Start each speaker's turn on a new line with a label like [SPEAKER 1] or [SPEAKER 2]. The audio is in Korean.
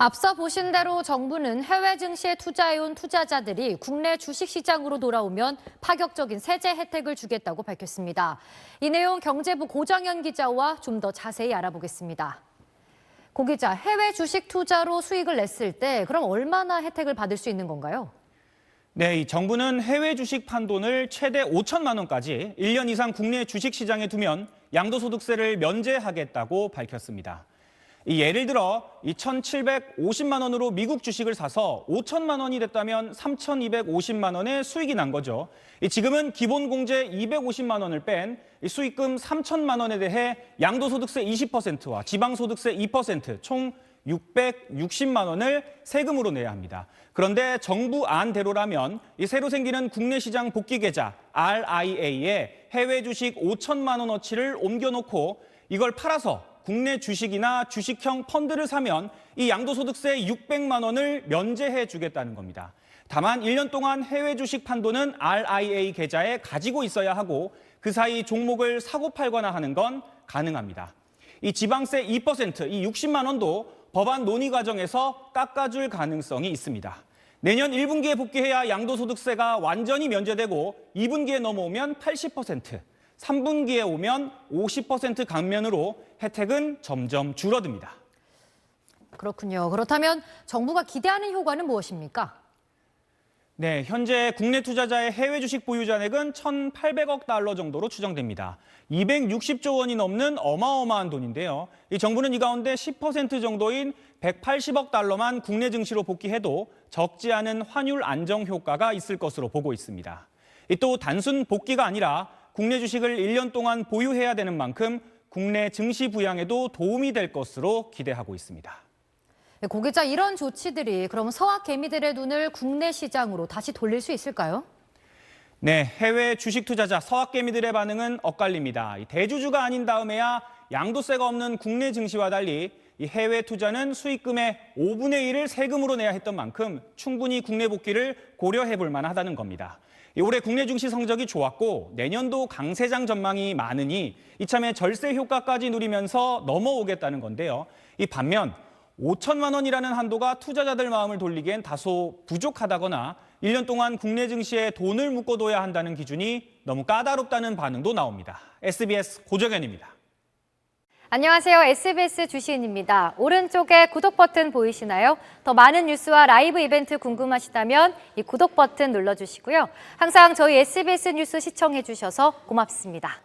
[SPEAKER 1] 앞서 보신 대로 정부는 해외 증시에 투자해온 투자자들이 국내 주식시장으로 돌아오면 파격적인 세제 혜택을 주겠다고 밝혔습니다. 이 내용 경제부 고정현 기자와 좀 더 자세히 알아보겠습니다. 고 기자, 해외 주식 투자로 수익을 냈을 때 그럼 얼마나 혜택을 받을 수 있는 건가요?
[SPEAKER 2] 네, 이 정부는 해외 주식 판돈을 최대 5천만 원까지 1년 이상 국내 주식시장에 두면 양도소득세를 면제하겠다고 밝혔습니다. 예를 들어 1,750만 원으로 미국 주식을 사서 5천만 원이 됐다면 3,250만 원의 수익이 난 거죠. 지금은 기본공제 250만 원을 뺀 수익금 3천만 원에 대해 양도소득세 20%와 지방소득세 2%, 총 660만 원을 세금으로 내야 합니다. 그런데 정부 안대로라면 이 새로 생기는 국내시장 복귀계좌 RIA에 해외 주식 5천만 원어치를 옮겨놓고 이걸 팔아서 국내 주식이나 주식형 펀드를 사면 이 양도소득세 600만 원을 면제해 주겠다는 겁니다. 다만 1년 동안 해외 주식 판도는 RIA 계좌에 가지고 있어야 하고 그 사이 종목을 사고 팔거나 하는 건 가능합니다. 이 지방세 2%, 이 60만 원도 법안 논의 과정에서 깎아줄 가능성이 있습니다. 내년 1분기에 복귀해야 양도소득세가 완전히 면제되고 2분기에 넘어오면 80%, 3분기에 오면 50% 감면으로 혜택은 점점 줄어듭니다.
[SPEAKER 1] 그렇군요. 그렇다면 정부가 기대하는 효과는 무엇입니까?
[SPEAKER 2] 네, 현재 국내 투자자의 해외 주식 보유 잔액은 1,800억 달러 정도로 추정됩니다. 260조 원이 넘는 어마어마한 돈인데요. 이 정부는 이 가운데 10% 정도인 180억 달러만 국내 증시로 복귀해도 적지 않은 환율 안정 효과가 있을 것으로 보고 있습니다. 또 단순 복귀가 아니라 국내 주식을 1년 동안 보유해야 되는 만큼 국내 증시 부양에도 도움이 될 것으로 기대하고 있습니다.
[SPEAKER 1] 고 기자, 이런 조치들이 그럼 서학 개미들의 눈을 국내 시장으로 다시 돌릴 수 있을까요?
[SPEAKER 2] 네, 해외 주식 투자자 서학 개미들의 반응은 엇갈립니다. 대주주가 아닌 다음에야 양도세가 없는 국내 증시와 달리 이 해외 투자는 수익금의 5분의 1을 세금으로 내야 했던 만큼 충분히 국내 복귀를 고려해 볼 만하다는 겁니다. 올해 국내 증시 성적이 좋았고 내년도 강세장 전망이 많으니 이참에 절세 효과까지 누리면서 넘어오겠다는 건데요. 이 반면 5천만 원이라는 한도가 투자자들 마음을 돌리기엔 다소 부족하다거나 1년 동안 국내 증시에 돈을 묶어둬야 한다는 기준이 너무 까다롭다는 반응도 나옵니다. SBS 고정현입니다.
[SPEAKER 1] 안녕하세요. SBS 주시은입니다. 오른쪽에 구독 버튼 보이시나요? 더 많은 뉴스와 라이브 이벤트 궁금하시다면 이 구독 버튼 눌러주시고요. 항상 저희 SBS 뉴스 시청해 주셔서 고맙습니다.